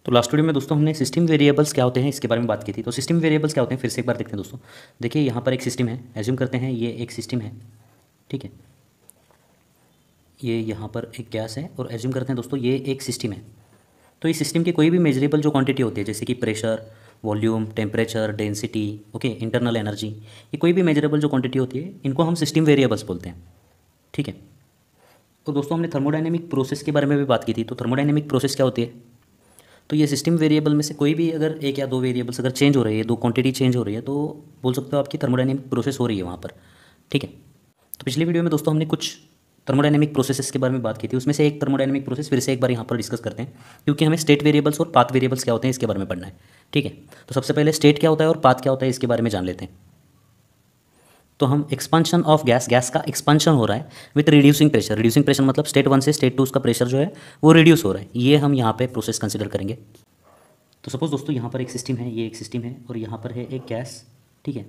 तो last video में दोस्तों हमने सिस्टम वेरिएबल्स क्या होते हैं इसके बारे में बात की थी। तो सिस्टम वेरिएबल्स क्या होते हैं फिर से एक बार देखते हैं दोस्तों। देखिए यहाँ पर एक सिस्टम है, एज्यूम करते हैं ये एक सिस्टम है, ठीक है। ये यहाँ पर एक गैस है और एज्यूम करते हैं दोस्तों ये एक सिस्टम है। तो इस सिस्टम की कोई भी मेजरेबल जो क्वांटिटी होती है जैसे कि pressure, volume, temperature, density, okay, internal energy, ये कोई भी मेजरेबल जो क्वांटिटी होती है इनको हम सिस्टम वेरिएबल्स बोलते हैं, ठीक है। तो दोस्तों हमने थर्मोडायनेमिक प्रोसेस के बारे में भी बात की थी। तो थर्मोडायनेमिक प्रोसेस क्या होती है? तो ये सिस्टम वेरिएबल में से कोई भी अगर एक या दो वेरिएबल्स अगर चेंज हो रही है, दो क्वांटिटी चेंज हो रही है, तो बोल सकते हो आपकी थर्मोडायनेमिक प्रोसेस हो रही है वहाँ पर, ठीक है। तो पिछली वीडियो में दोस्तों हमने कुछ थर्मोडायनेमिक प्रोसेसेस के बारे में बात की थी। उसमें से एक थर्मोडायनेमिक प्रोसेस फिर से एक बार यहाँ पर डिस्कस करते हैं, क्योंकि हमें स्टेट वेरिएबल्स और पाथ वेरिएबल्स क्या होते हैं इसके बारे में पढ़ना है, ठीक है। तो सबसे पहले स्टेट क्या होता है और पाथ क्या होता है इसके बारे में जान लेते हैं। तो हम एक्सपांशन ऑफ गैस, गैस का एक्सपांशन हो रहा है with reducing pressure. Reducing pressure मतलब स्टेट 1 से स्टेट 2 उसका प्रेशर जो है वो रिड्यूस हो रहा है, ये हम यहाँ पे प्रोसेस कंसिडर करेंगे। तो सपोज़ दोस्तों यहाँ पर एक सिस्टम है, ये एक सिस्टम है और यहाँ पर है एक गैस, ठीक है,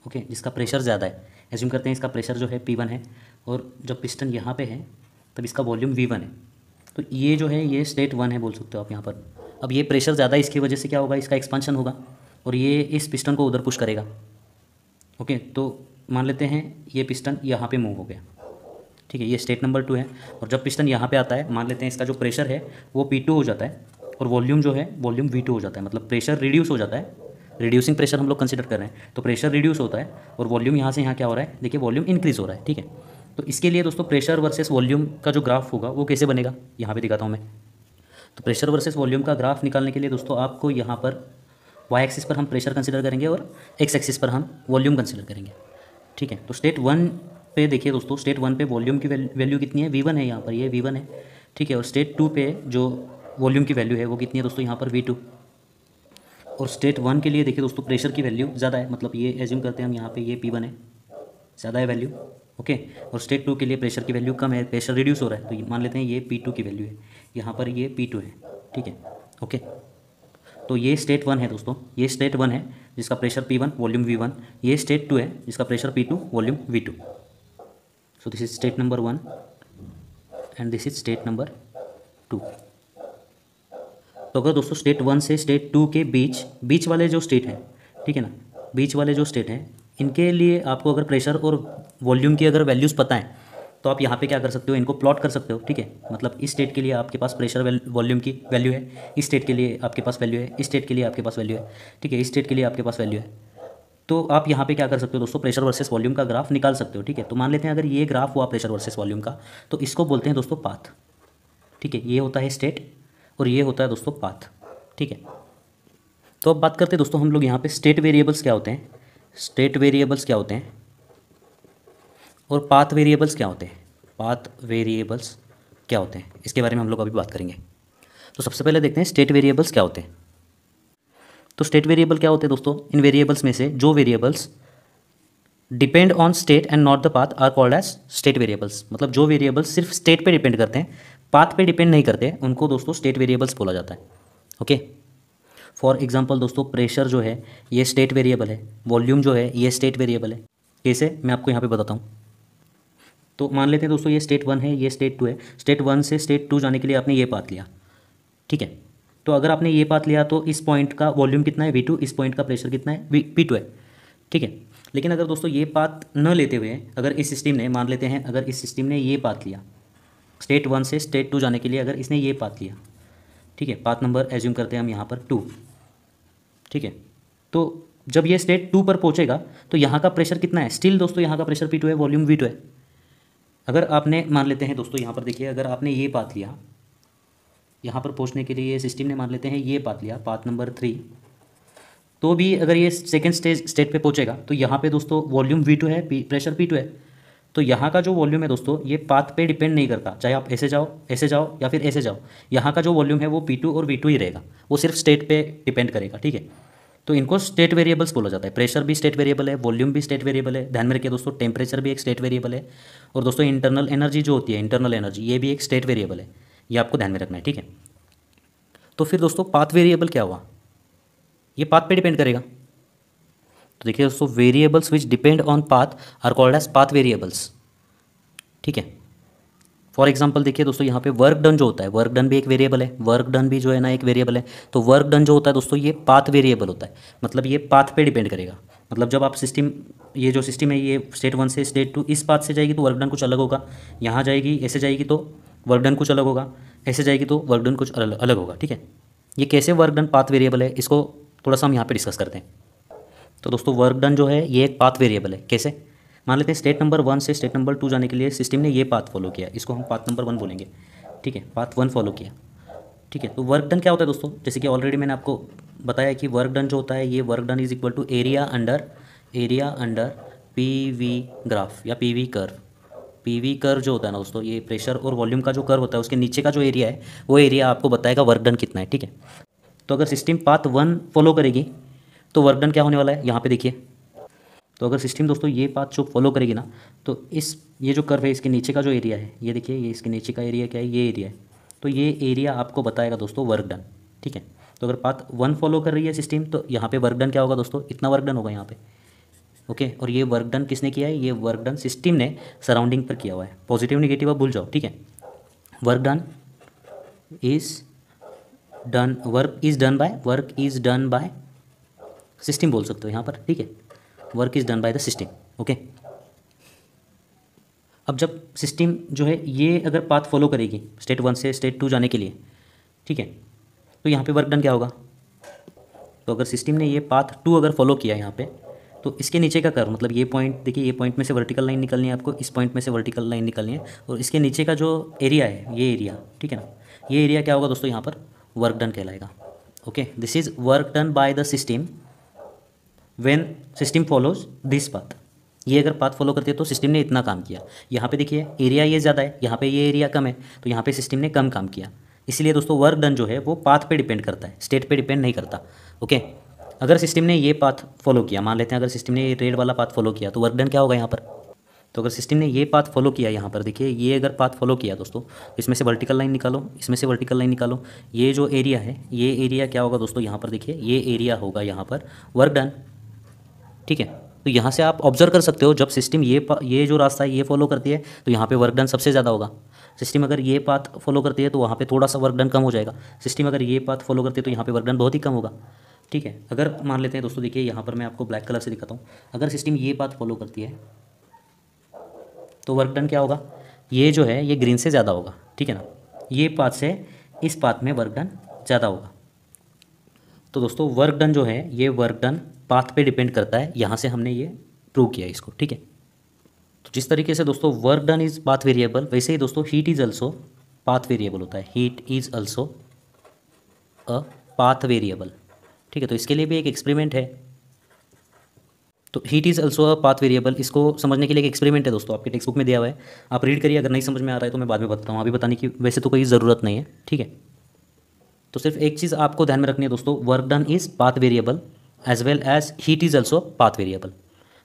ओके, जिसका प्रेशर ज़्यादा है। एज्यूम करते हैं इसका प्रेशर जो है P1 है और जब पिस्टन यहाँ पे है तब इसका वॉल्यूम V1 है। तो ये जो है ये स्टेट 1 है बोल सकते हो आप यहाँ पर। अब ये प्रेशर ज़्यादा है, इसकी वजह से क्या होगा, इसका एक्सपांशन होगा और ये इस पिस्टन को उधर पुश करेगा, ओके। तो मान लेते हैं ये पिस्टन यहाँ पे मूव हो गया, ठीक है, ये स्टेट नंबर 2 है। और जब पिस्टन यहाँ पे आता है, मान लेते हैं इसका जो प्रेशर है वो P2 हो जाता है और वॉल्यूम जो है वॉल्यूम V2 हो जाता है, मतलब प्रेशर रिड्यूस हो जाता है। रिड्यूसिंग प्रेशर हम लोग कंसिडर कर रहे हैं, तो प्रेशर रिड्यूस होता है और वॉल्यूम यहाँ से यहाँ क्या हो रहा है, देखिए वॉल्यूम इंक्रीज़ हो रहा है, ठीक है। तो इसके लिए दोस्तों प्रेशर वर्सेस वॉल्यूम का जो ग्राफ होगा वो कैसे बनेगा, यहाँ पे दिखाता हूँ मैं। तो प्रेशर वर्सेस वॉल्यूम का ग्राफ निकालने के लिए दोस्तों आपको यहाँ पर वाई एक्सिस पर हम प्रेशर कंसिडर करेंगे और एक्स एक्सिस पर हम वॉल्यूम कंसिडर करेंगे, ठीक है। तो स्टेट 1 पे देखिए दोस्तों, स्टेट 1 पे वॉल्यूम की वैल्यू कितनी है, V1 है यहाँ पर, ये V1 है, ठीक है। और स्टेट 2 पे जो वॉल्यूम की वैल्यू है वो कितनी है दोस्तों, यहाँ पर V2। और स्टेट 1 के लिए देखिए दोस्तों प्रेशर की वैल्यू ज़्यादा है, मतलब ये एज्यूम करते हैं हम यहाँ पे ये P1 है, ज़्यादा है वैल्यू, ओके। और स्टेट 2 के लिए प्रेशर की वैल्यू कम है, प्रेशर रिड्यूस हो रहा है, तो मान लेते हैं ये P2 की वैल्यू है, यहाँ पर ये P2 है, ठीक है, ओके। तो ये स्टेट 1 है दोस्तों, ये स्टेट 1 है जिसका प्रेशर P1 वॉल्यूम V1। ये स्टेट 2 है जिसका pressure P2 volume V2। So this is state number 1 and this is state number 2। तो अगर दोस्तों स्टेट 1 से स्टेट 2 के बीच वाले जो स्टेट हैं, ठीक है ना, बीच वाले जो स्टेट हैं इनके लिए आपको अगर प्रेशर और वॉल्यूम की अगर वैल्यूज़ पता है तो आप यहाँ पे क्या कर सकते हो, इनको प्लॉट कर सकते हो, ठीक है। मतलब इस स्टेट के लिए आपके पास प्रेशर वॉल्यूम की वैल्यू है, इस स्टेट के लिए आपके पास वैल्यू है, इस स्टेट के लिए आपके पास वैल्यू है, ठीक है, इस स्टेट के लिए आपके पास वैल्यू है। तो आप यहाँ पे क्या कर सकते हो दोस्तों, प्रेशर वर्सेस वॉल्यूम का ग्राफ निकाल सकते हो, ठीक है। तो मान लेते हैं अगर ये ग्राफ हुआ प्रेशर वर्सेस वॉल्यूम का, तो इसको बोलते हैं दोस्तों पाथ, ठीक है। ये होता है स्टेट और ये होता है दोस्तों पाथ, ठीक है। तो अब बात करते हैं दोस्तों हम लोग यहाँ पे स्टेट वेरिएबल्स क्या होते हैं, स्टेट वेरिएबल्स क्या होते हैं और पाथ वेरिएबल्स क्या होते हैं, पाथ वेरिएबल्स क्या होते हैं, इसके बारे में हम लोग अभी बात करेंगे। तो सबसे पहले देखते हैं स्टेट वेरिएबल्स क्या होते हैं। तो स्टेट वेरिएबल क्या होते हैं दोस्तों, इन वेरिएबल्स में से जो variables depend on state and not the path are called as state variables. मतलब जो वेरिएबल्स सिर्फ स्टेट पे डिपेंड करते हैं, पाथ पे डिपेंड नहीं करते, उनको दोस्तों स्टेट वेरिएबल्स बोला जाता है, ओके। फॉर एग्जांपल दोस्तों प्रेशर जो है ये स्टेट वेरिएबल है, वॉल्यूम जो है ये स्टेट वेरिएबल है। कैसे, मैं आपको यहाँ पे बताता हूँ। तो मान लेते हैं दोस्तों ये स्टेट 1 है, ये स्टेट 2 है। स्टेट 1 से स्टेट 2 जाने के लिए आपने ये पाथ लिया, ठीक है। तो अगर आपने ये पाथ लिया तो इस पॉइंट का वॉल्यूम कितना है, V2, इस पॉइंट का प्रेशर कितना है, P2 है, ठीक है। लेकिन अगर दोस्तों ये पाथ न लेते हुए अगर इस सिस्टम ने, मान लेते हैं अगर इस सिस्टम ने ये पाथ लिया स्टेट 1 से स्टेट 2 जाने के लिए, अगर इसने ये पाथ लिया, ठीक है, पाथ नंबर एज्यूम करते हैं हम यहाँ पर 2, ठीक है। तो जब ये स्टेट 2 पर पहुँचेगा तो यहाँ का प्रेशर कितना है, स्टिल दोस्तों यहाँ का प्रेशर P2 है, वॉल्यूम V2 है। अगर आपने मान लेते हैं दोस्तों यहाँ पर देखिए, अगर आपने ये पाथ लिया यहाँ पर पहुँचने के लिए, सिस्टम ने मान लेते हैं ये पाथ लिया, पाथ नंबर 3, तो भी अगर ये सेकंड स्टेट पे पहुँचेगा तो यहाँ पे दोस्तों वॉल्यूम V2 है, प्रेशर P2 है। तो यहाँ का जो वॉल्यूम है दोस्तों ये पाथ पे डिपेंड नहीं करता, चाहे आप ऐसे जाओ या फिर ऐसे जाओ, यहाँ का जो वॉल्यूम है वो P2 और V2 ही रहेगा, वो सिर्फ स्टेट पे डिपेंड करेगा, ठीक है। तो इनको स्टेट वेरिएबल्स बोला जाता है। प्रेशर भी स्टेट वेरिएबल है, वॉल्यूम भी स्टेट वेरिएबल है, ध्यान में रखिए दोस्तों, टेम्परेचर भी एक स्टेट वेरिएबल है। और दोस्तों इंटरनल एनर्जी जो होती है, इंटरनल एनर्जी, ये भी एक स्टेट वेरिएबल है, ये आपको ध्यान में रखना है, ठीक है। तो फिर दोस्तों पाथ वेरिएबल क्या हुआ, ये पाथ पे डिपेंड करेगा। तो देखिए दोस्तों variables which depend on path are called as path variables, ठीक है। फॉर एग्जांपल देखिए दोस्तों, यहाँ पे वर्क डन जो होता है, वर्क डन भी एक वेरिएबल है, वर्क डन भी जो है ना एक वेरिएबल है। तो वर्क डन जो होता है दोस्तों, ये पाथ वेरिएबल होता है, मतलब ये पाथ पे डिपेंड करेगा। मतलब जब आप सिस्टम, ये जो सिस्टम है ये स्टेट 1 से स्टेट 2 इस पाथ से जाएगी तो वर्क डन कुछ अलग होगा, यहाँ जाएगी ऐसे जाएगी तो वर्क डन कुछ अलग होगा, ऐसे जाएगी तो वर्क डन कुछ अलग होगा, ठीक है। ये कैसे वर्क डन पाथ वेरिएबल है, इसको थोड़ा सा हम यहाँ पे डिस्कस करते हैं। तो दोस्तों वर्क डन जो है ये एक पाथ वेरिएबल है। कैसे? मान लेते हैं स्टेट नंबर 1 से स्टेट नंबर 2 जाने के लिए सिस्टम ने ये पाथ फॉलो किया, इसको हम पाथ नंबर 1 बोलेंगे, ठीक है। पाथ 1 फॉलो किया, ठीक है। तो वर्क डन क्या होता है दोस्तों, जैसे कि ऑलरेडी मैंने आपको बताया कि वर्क डन जो होता है, ये work done is equal to area under p v graph या p v curve. P v curve जो होता है ना दोस्तों, ये प्रेशर और वॉल्यूम का जो कर्व होता है उसके नीचे का जो एरिया है वो एरिया आपको बताएगा वर्क डन कितना है, ठीक है। तो अगर सिस्टम पाथ 1 फॉलो करेगी तो वर्क डन क्या होने वाला है, यहाँ पे देखिए। तो अगर सिस्टम दोस्तों ये पाथ जो फॉलो करेगी ना, तो ये जो कर्व है इसके नीचे का जो एरिया है, ये देखिए, ये इसके नीचे का एरिया क्या है, ये एरिया है। तो ये एरिया आपको बताएगा दोस्तों वर्क डन, ठीक है। तो अगर पाथ 1 फॉलो कर रही है सिस्टम, तो यहाँ पे वर्क डन क्या होगा दोस्तों, इतना वर्क डन होगा यहाँ पे, ओके। और ये वर्क डन किसने किया है, ये वर्क डन सिस्टम ने सराउंडिंग पर किया हुआ है। पॉजिटिव निगेटिव आप भूल जाओ, ठीक है। Work is done by system बोल सकते हो यहाँ पर, ठीक है। Work is done by the system, okay. अब जब सिस्टम जो है ये अगर पाथ फॉलो करेगी स्टेट 1 से स्टेट 2 जाने के लिए, ठीक है, तो यहाँ पे वर्क डन क्या होगा। तो अगर सिस्टम ने ये पाथ 2 अगर फॉलो किया यहाँ पे, तो इसके नीचे का कर्व, मतलब ये पॉइंट देखिए, ये पॉइंट में से वर्टिकल लाइन निकलनी है आपको, इस पॉइंट में से वर्टिकल लाइन निकलनी है, और इसके नीचे का जो एरिया है, ये एरिया, ठीक है ना, ये एरिया क्या होगा दोस्तों, यहाँ पर वर्क डन कहलाएगा, okay. This is work done by the system when system follows this path. ये अगर पाथ फॉलो करती है तो सिस्टम ने इतना काम किया। यहाँ पे देखिए एरिया ये ज़्यादा है, यहाँ पे ये एरिया कम है, तो यहाँ पे सिस्टम ने कम काम किया। इसलिए दोस्तों वर्क डन जो है वो पाथ पे डिपेंड करता है, स्टेट पे डिपेंड नहीं करता, ओके। अगर सिस्टम ने ये पाथ फॉलो किया, मान लेते हैं अगर सिस्टम ने ये रेड वाला पाथ फॉलो किया, तो वर्क डन क्या होगा यहाँ पर। तो अगर सिस्टम ने ये पाथ फॉलो किया, यहाँ पर देखिए, ये अगर पाथ फॉलो किया दोस्तों, इसमें से वर्टिकल लाइन निकालो, इसमें से वर्टिकल लाइन निकालो, ये जो एरिया है, ये एरिया क्या होगा दोस्तों, यहाँ पर देखिए, ये एरिया होगा यहाँ पर वर्क डन, ठीक है। तो यहाँ से आप ऑब्जर्व कर सकते हो, जब सिस्टम ये जो रास्ता है ये फॉलो करती है तो यहाँ पे वर्क डन सबसे ज़्यादा होगा। सिस्टम अगर ये पाथ फॉलो करती है तो वहाँ पे थोड़ा सा वर्क डन कम हो जाएगा। सिस्टम अगर ये पाथ फॉलो करती है तो यहाँ पे वर्क डन बहुत ही कम होगा, ठीक है। अगर मान लेते हैं दोस्तों, देखिए यहाँ पर मैं आपको ब्लैक कलर से दिखाता हूँ, अगर सिस्टम ये पाथ फॉलो करती है तो वर्क डन क्या होगा, ये जो है ये ग्रीन से ज़्यादा होगा, ठीक है ना। ये पाथ से इस पाथ में वर्क डन ज़्यादा होगा। तो दोस्तों वर्क डन जो है ये वर्क डन पाथ पे डिपेंड करता है, यहाँ से हमने ये प्रूव किया इसको, ठीक है। तो जिस तरीके से दोस्तों work done is path variable, वैसे ही दोस्तों heat is also path variable होता है। Heat is also a path variable, ठीक है। तो इसके लिए भी एक एक्सपेरिमेंट है। तो heat is also a path variable, इसको समझने के लिए एक एक्सपेरिमेंट है दोस्तों, आपके टेक्स्ट बुक में दिया हुआ है, आप रीड करिए। अगर नहीं समझ में आ रहा है तो मैं बाद में बताता हूँ, अभी बताने की वैसे तो कोई ज़रूरत नहीं है, ठीक है। तो सिर्फ एक चीज़ आपको ध्यान में रखनी है दोस्तों, work done is path variable as well as heat is also path variable.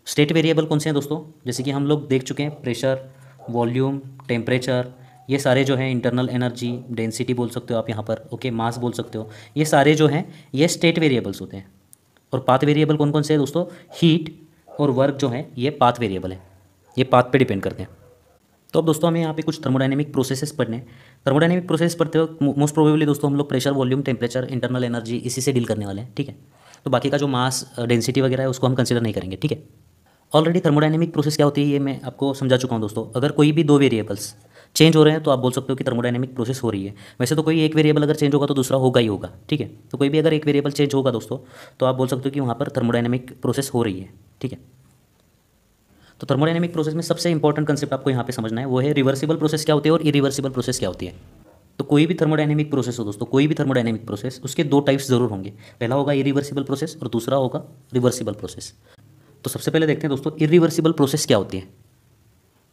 State variable कौन से हैं दोस्तों, जैसे कि हम लोग देख चुके हैं, प्रेशर, वॉल्यूम, टेम्परेचर, ये सारे जो हैं, इंटरनल एनर्जी, डेंसिटी बोल सकते हो आप यहाँ पर, ओके, मास बोल सकते हो, ये सारे जो हैं ये स्टेट वेरिएबल्स होते हैं। और पाथ वेरिएबल कौन कौन से हैं दोस्तों, हीट और वर्क जो है ये पाथ वेरिएबल है, ये पाथ पे डिपेंड करते हैं। तो अब दोस्तों हमें यहाँ पे कुछ थर्मोडायनेमिक प्रोसेसेस पढ़ने हैं। थर्मोडायनेमिक प्रोसेस पढ़ते वक्त मोस्ट प्रोबेबली दोस्तों हम लोग pressure, volume, temperature, internal energy इसी से डील करने वाले हैं, ठीक है। तो बाकी का जो मास, डेंसिटी वगैरह है उसको हम कंसिडर नहीं करेंगे, ठीक है। ऑलरेडी थर्मोडायनेमिक प्रोसेस क्या होती है ये मैं आपको समझा चुका हूँ दोस्तों। अगर कोई भी दो वेरिएबल्स चेंज हो रहे हैं तो आप बोल सकते हो कि थर्मोडायनेमिक प्रोसेस हो रही है। वैसे तो कोई एक वेरिएबल अगर चेंज होगा तो दूसरा होगा ही होगा, ठीक है। तो कोई भी अगर एक वेरिएबल चेंज होगा दोस्तों तो आप बोल सकते हो कि वहाँ पर थर्मोडायनेमिक प्रोसेस हो रही है, ठीक है। तो थर्मोडायनेमिक प्रोसेस में सबसे इंपॉर्टेंट कंसेप्ट आपको यहाँ पे समझना है, वो है रिवर्सिबल प्रोसेस क्या होती है और इरिवर्सिबल प्रोसेस क्या होती है। तो कोई भी थर्मोडायनेमिक प्रोसेस हो दोस्तों, कोई भी थर्मोडायनेमिक प्रोसेस, उसके दो टाइप्स जरूर होंगे। पहला होगा इरिवर्सिबल प्रोसेस और दूसरा होगा रिवर्सिबल प्रोसेस। तो सबसे पहले देखते हैं दोस्तों इरिवर्सिबल प्रोसेस क्या होती है।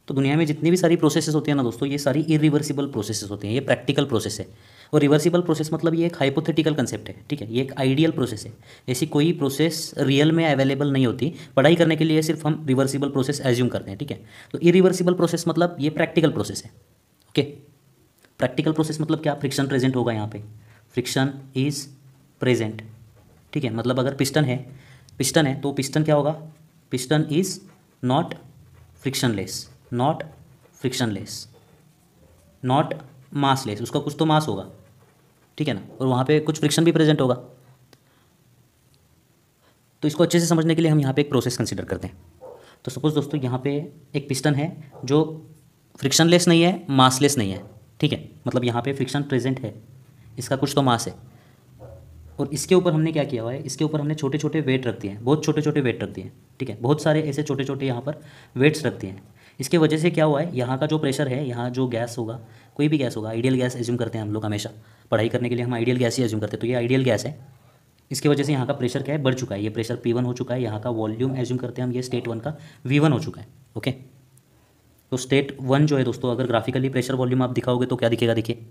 तो दुनिया में जितनी भी सारी प्रोसेसेस होती है ना दोस्तों, ये सारी इरिवर्सिबल प्रोसेसेस होती हैं, ये प्रैक्टिकल प्रोसेस है। और रिवर्सिबल प्रोसेस मतलब ये एक हाइपोथेटिकल कंसेप्ट है, ठीक है, ये एक आइडियल प्रोसेस है। ऐसी कोई प्रोसेस रियल में अवेलेबल नहीं होती, पढ़ाई करने के लिए सिर्फ हम रिवर्सिबल प्रोसेस एज्यूम करते हैं, ठीक है। तो इरिवर्सिबल प्रोसेस मतलब ये प्रैक्टिकल प्रोसेस है, ओके। प्रैक्टिकल प्रोसेस मतलब क्या, फ्रिक्शन प्रेजेंट होगा यहाँ पे, फ्रिक्शन इज प्रेजेंट, ठीक है। मतलब अगर पिस्टन है तो पिस्टन क्या होगा, piston is not frictionless, not massless, उसका कुछ तो मास होगा, ठीक है ना, और वहाँ पे कुछ फ्रिक्शन भी प्रेजेंट होगा। तो इसको अच्छे से समझने के लिए हम यहाँ पे एक प्रोसेस कंसिडर करते हैं। तो सपोज़ दोस्तों यहाँ पे एक पिस्टन है जो फ्रिक्शनलेस नहीं है, मासलेस नहीं है, ठीक है, मतलब यहाँ पे फ्रिक्शन प्रेजेंट है, इसका कुछ तो मास है, और इसके ऊपर हमने क्या किया हुआ है, इसके ऊपर हमने छोटे छोटे वेट रख दिए हैं, बहुत छोटे छोटे वेट रख दिए हैं, ठीक है, बहुत सारे ऐसे छोटे छोटे यहाँ पर वेट्स रख दिए हैं। इसके वजह से क्या हुआ है, यहाँ का जो प्रेशर है, यहाँ जो गैस होगा, कोई भी गैस होगा, आइडियल गैस एज्यूम करते हैं हम लोग हमेशा, पढ़ाई करने के लिए हम आइडियल गैस ही एज्यूम करते हैं, तो ये आइडियल गैस है। इसकी वजह से यहाँ का प्रेशर क्या है, बढ़ चुका है, ये प्रेशर P1 हो चुका है, यहाँ का वॉल्यूम एज्यूम करते हैं हम, ये स्टेट 1 का V1 हो चुका है। ओके, तो स्टेट 1 जो है दोस्तों, अगर ग्राफिकली प्रेशर वॉल्यूम आप दिखाओगे तो क्या दिखेगा, देखिए,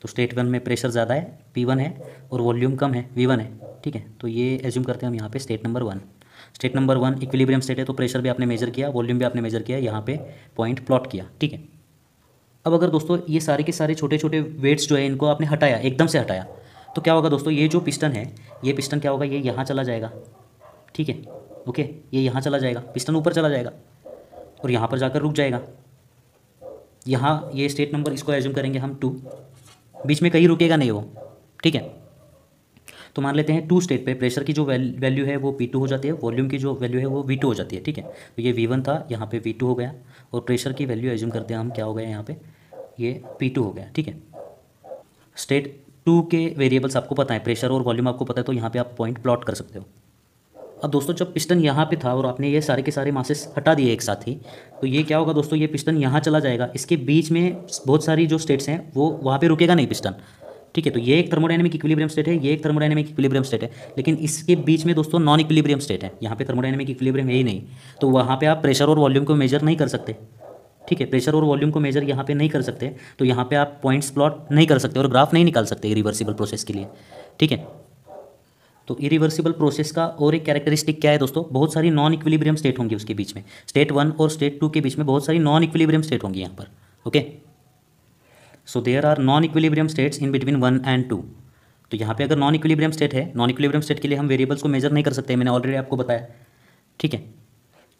तो स्टेट 1 में प्रेशर ज़्यादा है, P1 है, और वॉल्यूम कम है, V1 है, ठीक है। तो ये एज्यूम करते हैं हम यहाँ पे state number 1। State number 1 equilibrium state है, तो प्रेशर भी आपने मेजर किया, वॉल्यूम भी आपने मेजर किया, यहाँ पे पॉइंट प्लॉट किया, ठीक है। अब अगर दोस्तों ये सारे के सारे छोटे छोटे वेट्स जो है इनको आपने हटाया, एकदम से हटाया, तो क्या होगा दोस्तों, ये जो पिस्टन है, ये पिस्टन क्या होगा, ये यहाँ चला जाएगा, ठीक है, ओके, ये यहाँ चला जाएगा, पिस्टन ऊपर चला जाएगा और यहाँ पर जाकर रुक जाएगा। यहाँ ये स्टेट नंबर इसको एज्यूम करेंगे हम 2, बीच में कहीं रुकेगा नहीं वो, ठीक है। तो मान लेते हैं 2 स्टेट पे प्रेशर की जो वैल्यू है वो P2 हो जाती है, वॉल्यूम की जो वैल्यू है वो V2 हो जाती है, ठीक है। तो ये V1 था, यहाँ पे V2 हो गया, और प्रेशर की वैल्यू एज्यूम करते हैं हम, क्या हो गया यहाँ पे, ये P2 हो गया, ठीक है। स्टेट 2 के वेरिएबल्स आपको पता है, प्रेशर और वॉल्यूम आपको पता है, तो यहाँ पे आप पॉइंट प्लॉट कर सकते हो। अब दोस्तों जब पिस्टन यहाँ पे था और आपने ये सारे के सारे मासेस हटा दिए एक साथ ही, तो ये क्या होगा दोस्तों, ये पिस्टन यहाँ चला जाएगा, इसके बीच में बहुत सारी जो स्टेट्स हैं वो वहाँ पे रुकेगा नहीं पिस्टन, ठीक है। तो ये एक थर्मोडायनेमिक इक्विलिब्रियम स्टेट है, ये एक थर्मोडायनेमिक इक्विलिब्रियम स्टेट है, लेकिन इसके बीच में दोस्तों नॉन इक्विलिब्रियम स्टेट है, यहाँ पे थर्मोडायनेमिक इक्विलिब्रियम है ही नहीं, तो वहाँ पे आप प्रेशर और वॉल्यूम को मेजर नहीं कर सकते, ठीक है, प्रेशर और वॉल्यूम को मेजर यहाँ पे नहीं कर सकते, तो यहाँ पे आप पॉइंट्स प्लॉट नहीं कर सकते और ग्राफ नहीं निकाल सकते रिवर्सिबल प्रोसेस के लिए, ठीक है। तो इरिवर्सिबल प्रोसेस का और एक कैरेक्टरिस्टिक क्या है दोस्तों, बहुत सारी नॉन इक्विलिब्रियम स्टेट होंगी उसके बीच में, स्टेट 1 और स्टेट 2 के बीच में बहुत सारी नॉन इक्विलिब्रियम स्टेट होंगी यहाँ पर। Okay, so there are non equilibrium states in between 1 and 2। तो यहाँ पे अगर नॉन इक्विलिब्रियम स्टेट है, नॉन इक्विलिब्रियम स्टेट के लिए हम वेरिएबल्स को मेजर नहीं कर सकते, मैंने ऑलरेडी आपको बताया, ठीक है।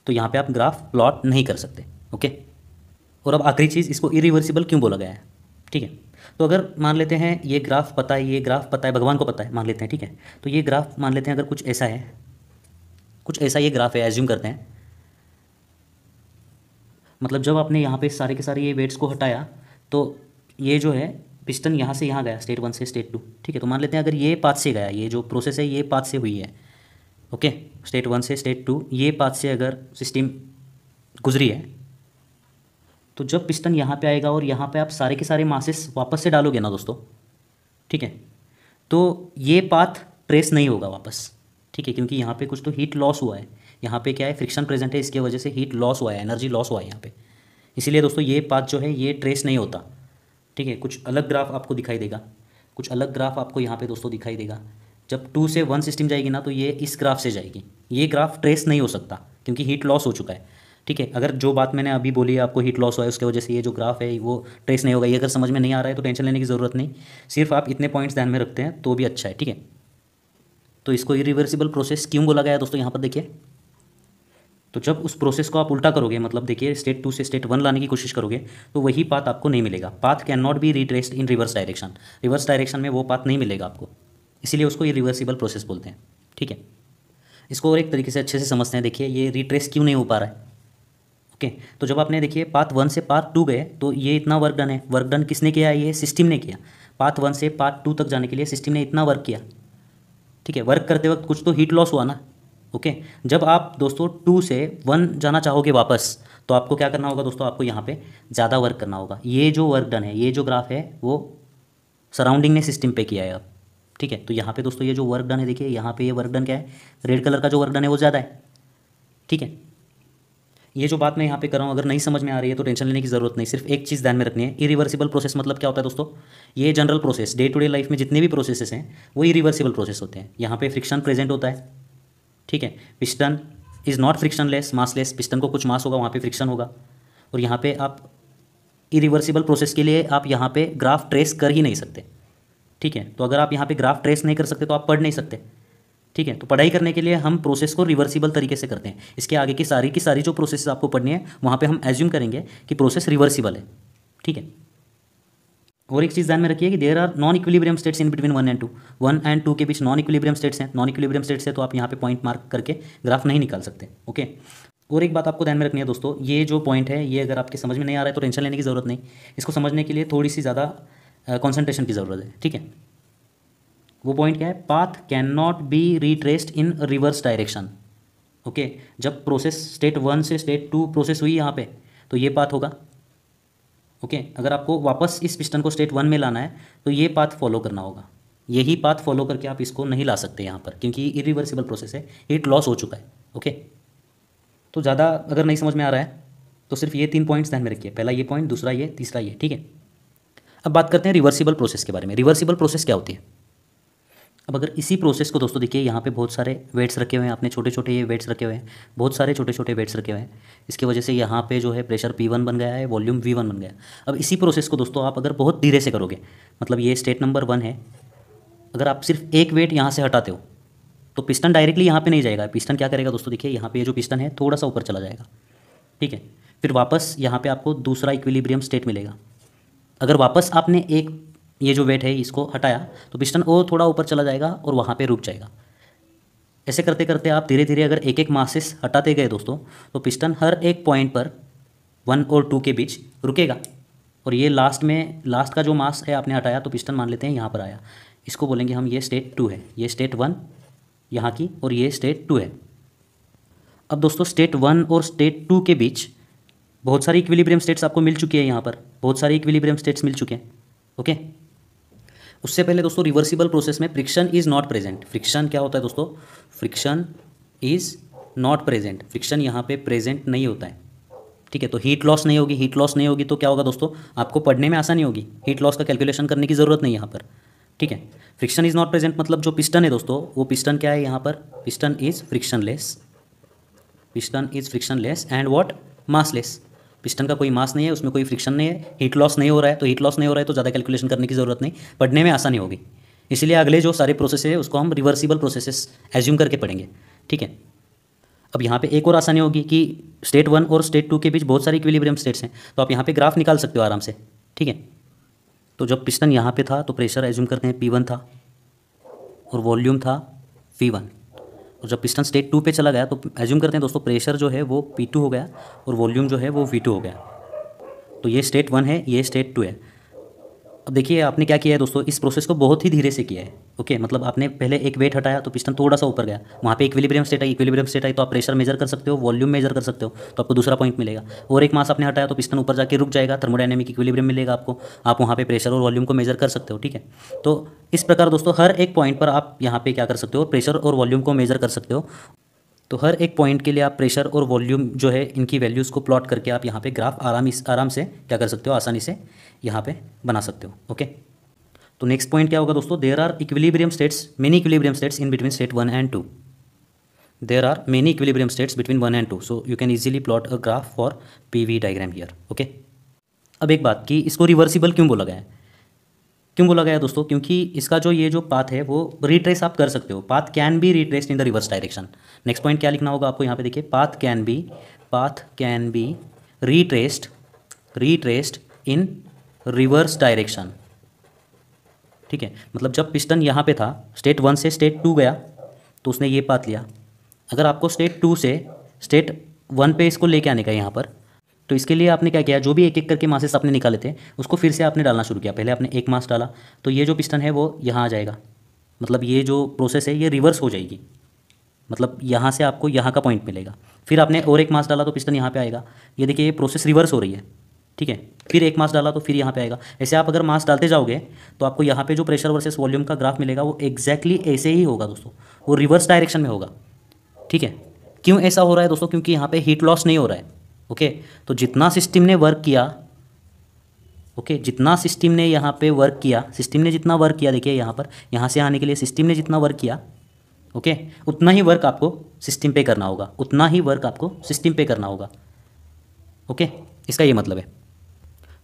तो यहाँ पे आप ग्राफ प्लॉट नहीं कर सकते। ओके, और अब आखिरी चीज़, इसको इरिवर्सिबल क्यों बोला गया है, ठीक है। तो अगर मान लेते हैं ये ग्राफ पता है, ये ग्राफ पता है, भगवान को पता है, मान लेते हैं, ठीक है। तो ये ग्राफ मान लेते हैं अगर कुछ ऐसा है, कुछ ऐसा ये ग्राफ है, एज्यूम करते हैं, मतलब जब आपने यहाँ पे सारे के सारे ये वेट्स को हटाया तो ये जो है पिस्टन यहाँ से यहाँ गया, स्टेट 1 से स्टेट 2, ठीक है। तो मान लेते हैं अगर ये पाथ से गया, ये जो प्रोसेस है ये पाथ से हुई है, ओके, स्टेट 1 से स्टेट 2, ये पाथ से अगर सिस्टम गुजरी है, तो जब पिस्टन यहाँ पे आएगा और यहाँ पे आप सारे के सारे मासेस वापस से डालोगे ना दोस्तों, ठीक है, तो ये पाथ ट्रेस नहीं होगा वापस, ठीक है, क्योंकि यहाँ पे कुछ तो हीट लॉस हुआ है, यहाँ पे क्या है, फ्रिक्शन प्रेजेंट है, इसकी वजह से हीट लॉस हुआ है, एनर्जी लॉस हुआ है यहाँ पे, इसीलिए दोस्तों ये पाथ जो है ये ट्रेस नहीं होता, ठीक है। कुछ अलग ग्राफ आपको दिखाई देगा, कुछ अलग ग्राफ आपको यहाँ पे दोस्तों दिखाई देगा। जब 2 से 1 सिस्टम जाएगी ना, तो ये इस ग्राफ से जाएगी, ये ग्राफ ट्रेस नहीं हो सकता क्योंकि हीट लॉस हो चुका है, ठीक है। अगर जो बात मैंने अभी बोली है आपको हीट लॉस हुआ है, उसकी वजह से ये जो ग्राफ है वो ट्रेस नहीं होगा। ये अगर समझ में नहीं आ रहा है तो टेंशन लेने की ज़रूरत नहीं, सिर्फ आप इतने पॉइंट्स ध्यान में रखते हैं तो भी अच्छा है, ठीक है। तो इसको इरिवर्सिबल प्रोसेस क्यों बोला गया है दोस्तों, यहाँ पर देखिए, तो जब उस प्रोसेस को आप उल्टा करोगे, मतलब देखिए स्टेट 2 से स्टेट 1 लाने की कोशिश करोगे, तो वही पाथ आपको नहीं मिलेगा। Path can not be retraced in reverse direction, reverse direction में वो पाथ नहीं मिलेगा आपको, इसीलिए उसको इरिवर्सिबल प्रोसेस बोलते हैं, ठीक है। इसको और एक तरीके से अच्छे से समझते हैं, देखिए ये रिट्रेस क्यों नहीं हो पा रहा है। ओके, तो जब आपने देखिए पाथ 1 से पाथ 2 गए तो ये इतना वर्क डन है, वर्क डन किसने किया है, ये सिस्टम ने किया। पाथ 1 से पाथ 2 तक जाने के लिए सिस्टम ने इतना वर्क किया, ठीक है। वर्क करते वक्त कुछ तो हीट लॉस हुआ ना, ओके। जब आप दोस्तों 2 से 1 जाना चाहोगे वापस, तो आपको क्या करना होगा दोस्तों, आपको यहाँ पे ज़्यादा वर्क करना होगा। ये जो वर्क डन है, ये जो ग्राफ है वो सराउंडिंग ने सिस्टम पे किया है अब, ठीक है। तो यहाँ पे दोस्तों ये जो वर्क डन है, देखिए यहाँ पे ये वर्क डन क्या है, रेड कलर का जो वर्क डन है वो ज़्यादा है, ठीक है। ये जो बात मैं यहाँ पे कर रहा हूँ अगर नहीं समझ में आ रही है तो टेंशन लेने की ज़रूरत नहीं, सिर्फ एक चीज़ ध्यान में रखनी है, इरिवर्सिबल प्रोसेस मतलब क्या होता है दोस्तों, ये general process, day to day life में जितने भी प्रोसेसेस हैं वो इरिवर्सिबल प्रोसेस होते हैं। यहाँ पे फ्रिक्शन प्रेजेंट होता है, ठीक है। Piston is not frictionless, massless, piston को कुछ मास होगा, वहाँ पे फ्रिक्शन होगा, और यहाँ पे आप इरिवर्सिबल प्रोसेस के लिए आप यहाँ पे ग्राफ ट्रेस कर ही नहीं सकते, ठीक है। तो अगर आप यहाँ पे ग्राफ ट्रेस नहीं कर सकते तो आप पढ़ नहीं सकते, ठीक है। तो पढ़ाई करने के लिए हम प्रोसेस को रिवर्सिबल तरीके से करते हैं। इसके आगे की सारी जो प्रोसेस आपको पढ़नी है वहाँ पे हम एज्यूम करेंगे कि प्रोसेस रिवर्सिबल है, ठीक है। और एक चीज़ ध्यान में रखिए कि there are non equilibrium states in between 1 and 2। 1 and 2 के बीच नॉन इक्विलिब्रियम स्टेट्स हैं। नॉन इक्विलिब्रियम स्टेट्स है तो आप यहाँ पे पॉइंट मार्क करके ग्राफ नहीं निकाल सकते। ओके, और एक बात आपको ध्यान में रखनी है दोस्तों, ये जो पॉइंट है ये अगर आपके समझ में नहीं आ रहा है तो टेंशन लेने की ज़रूरत नहीं। इसको समझने के लिए थोड़ी सी ज़्यादा कॉन्सेंट्रेशन की ज़रूरत है। ठीक है, वो पॉइंट क्या है, path can not be retraced in reverse direction. Okay, जब प्रोसेस स्टेट 1 से स्टेट 2 प्रोसेस हुई यहाँ पे तो ये पाथ होगा। ओके, अगर आपको वापस इस पिस्टन को स्टेट 1 में लाना है तो ये पाथ फॉलो करना होगा। यही पाथ फॉलो करके आप इसको नहीं ला सकते यहाँ पर, क्योंकि ये इरिवर्सिबल प्रोसेस है, हीट लॉस हो चुका है। ओके, तो ज़्यादा अगर नहीं समझ में आ रहा है तो सिर्फ ये 3 पॉइंट्स ध्यान में रखिए, पहला ये पॉइंट, दूसरा ये, तीसरा ये। ठीक है, अब बात करते हैं रिवर्सिबल प्रोसेस के बारे में। रिवर्सिबल प्रोसेस क्या होती है? अब अगर इसी प्रोसेस को दोस्तों देखिए, यहाँ पे बहुत सारे वेट्स रखे हुए हैं, आपने छोटे छोटे ये वेट्स रखे हुए हैं, बहुत सारे छोटे छोटे वेट्स रखे हुए हैं। इसकी वजह से यहाँ पे जो है प्रेशर P1 बन गया है, वॉल्यूम V1 बन गया। अब इसी प्रोसेस को दोस्तों आप अगर बहुत धीरे से करोगे, मतलब ये स्टेट नंबर 1 है, अगर आप सिर्फ एक वेट यहाँ से हटाते हो तो पिस्टन डायरेक्टली यहाँ पे नहीं जाएगा। पिस्टन क्या करेगा दोस्तों, देखिए यहाँ पे ये जो पिस्टन है थोड़ा सा ऊपर चला जाएगा। ठीक है, फिर वापस यहाँ पे आपको दूसरा इक्विलिब्रियम स्टेट मिलेगा। अगर वापस आपने एक ये जो वेट है इसको हटाया तो पिस्टन और थोड़ा ऊपर चला जाएगा और वहाँ पे रुक जाएगा। ऐसे करते करते आप धीरे धीरे अगर एक एक मासेस हटाते गए दोस्तों तो पिस्टन हर एक पॉइंट पर 1 और 2 के बीच रुकेगा। और ये लास्ट का जो मास है आपने हटाया तो पिस्टन मान लेते हैं यहाँ पर आया, इसको बोलेंगे हम ये स्टेट 2 है, ये स्टेट 1 यहाँ की और ये स्टेट 2 है। अब दोस्तों स्टेट 1 और स्टेट 2 के बीच बहुत सारी इक्विलिब्रियम स्टेट्स आपको मिल चुकी है, यहाँ पर बहुत सारी इक्विलिब्रियम स्टेट्स मिल चुके हैं। ओके, उससे पहले दोस्तों रिवर्सिबल प्रोसेस में friction is not present. Friction क्या होता है दोस्तों, friction is not present, friction यहाँ पे प्रेजेंट नहीं होता है। ठीक है, तो हीट लॉस नहीं होगी। हीट लॉस नहीं होगी तो क्या होगा दोस्तों, आपको पढ़ने में आसानी होगी, हीट लॉस का कैलकुलेशन करने की ज़रूरत नहीं यहाँ पर। ठीक है, फ्रिक्शन इज़ नॉट प्रेजेंट मतलब जो पिस्टन है दोस्तों, वो पिस्टन क्या है यहाँ पर, piston is frictionless, piston is frictionless and what, massless. Piston का कोई मास नहीं है, उसमें कोई फ्रिक्शन नहीं है, हीट लॉस नहीं हो रहा है। तो हीट लॉस नहीं हो रहा है तो ज़्यादा कैलकुलेशन करने की ज़रूरत नहीं, पढ़ने में आसानी होगी। इसलिए अगले जो सारे प्रोसेस है उसको हम रिवर्सिबल प्रोसेसेस एज्यूम करके पढ़ेंगे। ठीक है, अब यहाँ पे एक और आसानी होगी कि स्टेट 1 और स्टेट 2 के बीच बहुत सारी इक्विलिब्रियम स्टेट्स हैं, तो आप यहाँ पे ग्राफ निकाल सकते हो आराम से। ठीक है, तो जब पिस्टन यहाँ पे था तो प्रेशर एज्यूम करते हैं P1 था और वॉल्यूम था V1, और जब पिस्टन स्टेट 2 पे चला गया तो एज्यूम करते हैं दोस्तों प्रेशर जो है वो P2 हो गया और वॉल्यूम जो है वो V2 हो गया। तो ये स्टेट 1 है, ये स्टेट 2 है। अब देखिए आपने क्या किया है दोस्तों, इस प्रोसेस को बहुत ही धीरे से किया है। ओके, मतलब आपने पहले एक वेट हटाया तो पिस्टन थोड़ा सा ऊपर गया, वहाँ पे इक्विलिब्रियम स्टेट आई, इक्विलिब्रियम स्टेट आई तो आप प्रेशर मेजर कर सकते हो, वॉल्यूम मेजर कर सकते हो, तो आपको दूसरा पॉइंट मिलेगा। और एक मास आपने हटाया तो पिस्टन ऊपर जाके रुक जाएगा, थर्मोडायनेमिक इक्विलिब्रियम मिलेगा आपको, आप वहाँ पे प्रेशर और वॉल्यूम को मेजर कर सकते हो। ठीक है, तो इस प्रकार दोस्तों हर एक पॉइंट पर आप यहाँ पे क्या कर सकते हो, प्रेशर और वॉल्यूम को मेजर कर सकते हो। तो हर एक पॉइंट के लिए आप प्रेशर और वॉल्यूम जो है इनकी वैल्यूज़ को प्लॉट करके आप यहाँ पे ग्राफ आराम से क्या कर सकते हो, आसानी से यहाँ पे बना सकते हो। ओके, तो नेक्स्ट पॉइंट क्या होगा दोस्तों, there are equilibrium states, many equilibrium states in between state 1 and 2। There are many equilibrium states between 1 and 2, so you can easily plot a graph for PV diagram here. Okay, अब एक बात कि इसको reversible क्यों बोला गया है, क्यों बोला गया है दोस्तों, क्योंकि इसका जो ये जो पाथ है वो रिट्रेस आप कर सकते हो, path can be retraced in the reverse direction. Next point क्या लिखना होगा आपको यहाँ पे देखिए, path can be retraced in reverse direction. ठीक है, मतलब जब पिस्टन यहाँ पे था, स्टेट 1 से स्टेट 2 गया तो उसने ये पाथ लिया। अगर आपको स्टेट 2 से स्टेट 1 पे इसको लेके आने का यहाँ पर, तो इसके लिए आपने क्या किया, जो भी एक एक करके मासेस आपने निकाले थे उसको फिर से आपने डालना शुरू किया। पहले आपने एक मास डाला तो ये जो पिस्टन है वो यहाँ आ जाएगा, मतलब ये जो प्रोसेस है ये रिवर्स हो जाएगी, मतलब यहाँ से आपको यहाँ का पॉइंट मिलेगा। फिर आपने और एक मास डाला तो पिस्टन यहाँ पे आएगा, ये देखिए ये प्रोसेस रिवर्स हो रही है। ठीक है, फिर एक मास डाला तो फिर यहाँ पे आएगा। ऐसे आप अगर मास डालते जाओगे तो आपको यहाँ पे जो प्रेशर वर्सेस वॉल्यूम का ग्राफ मिलेगा वो एग्जैक्टली ऐसे ही होगा दोस्तों, वो रिवर्स डायरेक्शन में होगा। ठीक है, क्यों ऐसा हो रहा है दोस्तों, क्योंकि यहाँ पे हीट लॉस नहीं हो रहा है। ओके, तो जितना सिस्टम ने वर्क किया, जितना सिस्टम ने यहाँ पे वर्क किया, सिस्टम ने जितना वर्क किया, देखिए यहाँ पर, यहाँ से आने के लिए सिस्टम ने जितना वर्क किया, उतना ही वर्क आपको सिस्टम पे करना होगा, उतना ही वर्क आपको सिस्टम पे करना होगा। ओके, इसका ये मतलब है।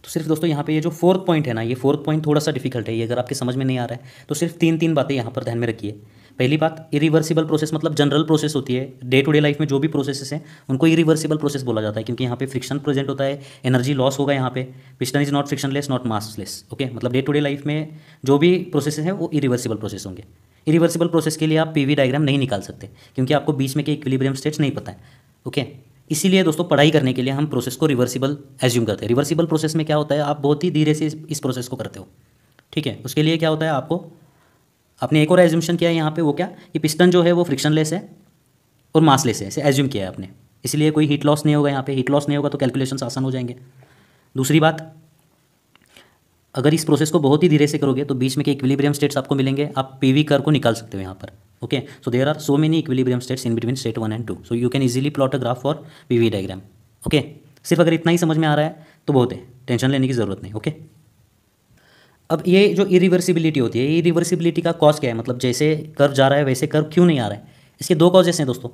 तो सिर्फ दोस्तों यहाँ पे ये जो 4th पॉइंट है ना, ये 4th पॉइंट थोड़ा सा डिफिकल्ट है, ये अगर आपके समझ में नहीं आ रहा है तो सिर्फ 3 बातें यहाँ पर ध्यान में रखिए। पहली बात, इरिवर्सिबल प्रोसेस मतलब जनरल प्रोसेस होती है, डे टू डे लाइफ में जो भी प्रोसेसेस हैं उनको इरिवर्सिबल प्रोसेस बोला जाता है, क्योंकि यहाँ पे फ्रिक्शन प्रेजेंट होता है, एनर्जी लॉस होगा यहाँ पे। Piston is not frictionless not massless. Okay, मतलब डे टू डे लाइफ में जो भी प्रोसेसेस हैं वो इरिवर्सिबल प्रोसेस होंगे। इरिवर्सिबल प्रोसेस के लिए आप पीवी डायग्राम नहीं निकाल सकते, क्योंकि आपको बीच में के इक्विलिब्रियम स्टेट्स नहीं पता है। ओके, इसीलिए दोस्तों पढ़ाई करने के लिए हम प्रोसेस को रिवर्सिबल एज्यूम करते हैं। रिवर्सिबल प्रोसेस में क्या होता है, आप बहुत ही धीरे से इस प्रोसेस को करते हो। ठीक है, उसके लिए क्या होता है, आपने एक और एज्यूमशन किया है यहाँ पे, वो क्या, कि पिस्टन जो है वो फ्रिक्शनलेस है और मासलेस है, ऐसे एज्यूम किया है आपने, इसलिए कोई हीट लॉस नहीं होगा यहाँ पे। हीट लॉस नहीं होगा तो कैलकुलेशंस आसान हो जाएंगे। दूसरी बात, अगर इस प्रोसेस को बहुत ही धीरे से करोगे तो बीच में के इक्विलिब्रियम स्टेट्स आपको मिलेंगे, आप पीवी कर्व को निकाल सकते हो यहाँ पर। Okay, so there are so many equilibrium states in between state 1 and 2, so you can easily plot a graph for PV diagram. Okay, सिर्फ अगर इतना ही समझ में आ रहा है तो बहुत है, टेंशन लेने की ज़रूरत नहीं। ओके, अब ये जो इरिवर्सिबिलिटी होती है, इरिवर्सिबिलिटी का कॉज क्या है, मतलब जैसे कर्व जा रहा है वैसे कर्व क्यों नहीं आ रहा है, इसके दो कॉजेस हैं दोस्तों।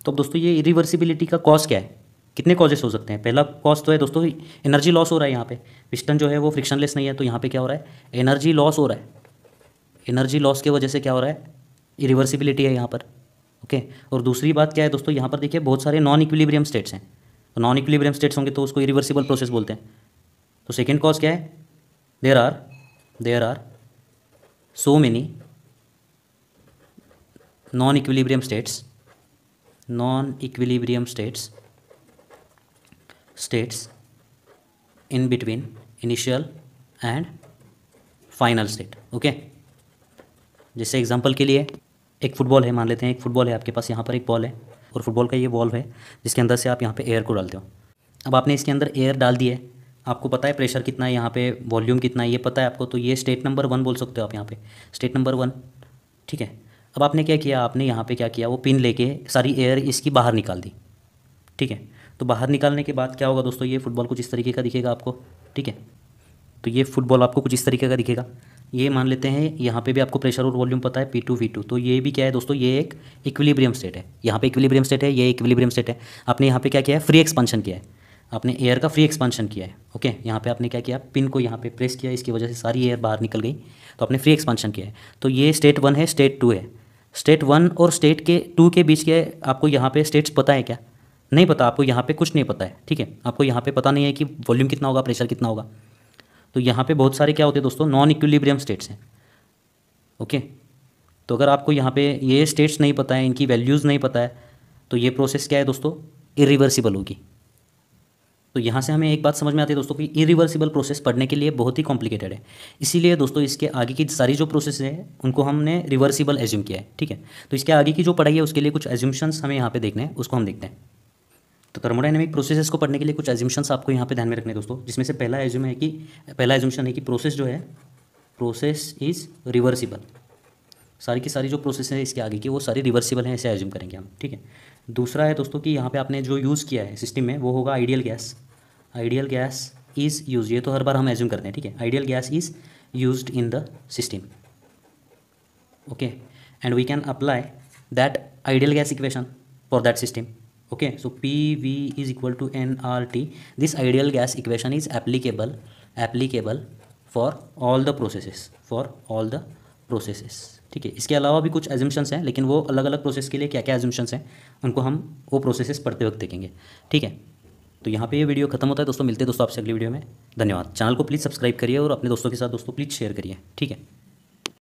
तो अब दोस्तों ये इरिवर्सिबिलिटी का कॉज क्या है, कितने कॉजेस हो सकते हैं। पहला कॉज तो है दोस्तों एनर्जी लॉस हो रहा है यहाँ पे, पिस्टन जो है वो फ्रिक्शनलेस नहीं है, तो यहाँ पे क्या हो रहा है, एनर्जी लॉस हो रहा है। एनर्जी लॉस की वजह से क्या हो रहा है, इरिवर्सिबिलिटी है यहाँ पर। ओके, और दूसरी बात क्या है दोस्तों, यहाँ पर देखिए बहुत सारे नॉन इक्विलिब्रियम स्टेट्स हैं, तो नॉन इक्विलिब्रियम स्टेट्स होंगे तो उसको इरिवर्सिबल प्रोसेस बोलते हैं। तो सेकेंड कॉज क्या है, there are so many non equilibrium states in between initial and final state. Okay, जैसे एग्जांपल के लिए एक फुटबॉल है, मान लेते हैं एक फुटबॉल है आपके पास, यहाँ पर एक बॉल है और फुटबॉल का ये वॉल्व है जिसके अंदर से आप यहाँ पे एयर को डालते हो। अब आपने इसके अंदर एयर डाल दी है, आपको पता है प्रेशर कितना है यहाँ पे, वॉल्यूम कितना है ये पता है आपको, तो ये स्टेट नंबर 1 बोल सकते हो आप यहाँ पे, स्टेट नंबर 1। ठीक है, अब आपने क्या किया, आपने यहाँ पे क्या किया, वो पिन लेके सारी एयर इसकी बाहर निकाल दी। ठीक है, तो बाहर निकालने के बाद क्या होगा दोस्तों, ये फुटबॉल कुछ इस तरीके का दिखेगा आपको। ठीक है, तो ये फुटबॉल आपको कुछ इस तरीके का दिखेगा। ये मान लेते हैं यहाँ पे भी आपको प्रेशर और वॉल्यूम पता है P2 V2, तो ये भी क्या है दोस्तों, ये एक इक्विलिब्रियम स्टेट है। यहाँ पे इक्विलिब्रियम स्टेट है, ये इक्विलिब्रियम स्टेट है। आपने यहाँ पे क्या किया है, फ्री एक्सपांशन किया है, आपने एयर का फ्री एक्सपांशन किया है। ओके, यहाँ पे आपने क्या किया, पिन को यहाँ पे प्रेस किया, इसकी वजह से सारी एयर बाहर निकल गई, तो आपने फ्री एक्सपांशन किया है। तो ये स्टेट 1 है, स्टेट 2 है। स्टेट 1 और स्टेट के 2 के बीच के आपको यहाँ पे स्टेट्स पता है क्या, नहीं पता, आपको यहाँ पे कुछ नहीं पता है। ठीक है, आपको यहाँ पे पता नहीं है कि वॉल्यूम कितना होगा, प्रेशर कितना होगा। तो यहाँ पे बहुत सारे क्या होते हैं दोस्तों, नॉन इक्विलिब्रियम स्टेट्स हैं। ओके, तो अगर आपको यहाँ पे ये स्टेट्स नहीं पता है, इनकी वैल्यूज़ नहीं पता है, तो ये प्रोसेस क्या है दोस्तों, इरिवर्सिबल होगी। तो यहाँ से हमें एक बात समझ में आती है दोस्तों कि इरिवर्सिबल प्रोसेस पढ़ने के लिए बहुत ही कॉम्प्लिकेटेड है, इसीलिए दोस्तों इसके आगे की सारी जो प्रोसेस है उनको हमने रिवर्सिबल एज्यूम किया है। ठीक है, तो इसके आगे की जो पढ़ाई है उसके लिए कुछ एज्यूमशंस हमें यहाँ पे देखने हैं, उसको हम देखते हैं। तो थर्मोडायनेमिक प्रोसेसेस को पढ़ने के लिए कुछ एज्यूमशंस आपको यहाँ पे ध्यान में रखने दोस्तों, जिसमें से पहला एज्यूमशन है कि प्रोसेस जो है, प्रोसेस इज़ रिवर्सिबल। सारी की सारी जो प्रोसेस है इसके आगे की वो सारी रिवर्सिबल हैं, ऐसे एज्यूम करेंगे हम। ठीक है, दूसरा है दोस्तों कि यहाँ पे आपने जो यूज़ किया है सिस्टम में वो होगा ideal gas. Ideal gas is use, ये तो हर बार हम एज्यूम करते हैं। ठीक है, ideal gas is used in the system. Okay, and we can apply that ideal gas equation for that system. Okay, so PV is equal to nRT. This ideal gas equation is applicable for all the processes. ठीक है, इसके अलावा भी कुछ assumptions हैं, लेकिन वो अलग अलग प्रोसेस के लिए क्या क्या एजम्पशंस हैं उनको हम वो प्रोसेसेस पढ़ते वक्त देखेंगे। ठीक है, तो यहाँ पे ये वीडियो खत्म होता है दोस्तों, मिलते हैं दोस्तों आपसे अगली वीडियो में। धन्यवाद। चैनल को प्लीज़ सब्सक्राइब करिए और अपने दोस्तों के साथ दोस्तों प्लीज़ शेयर करिए। ठीक है।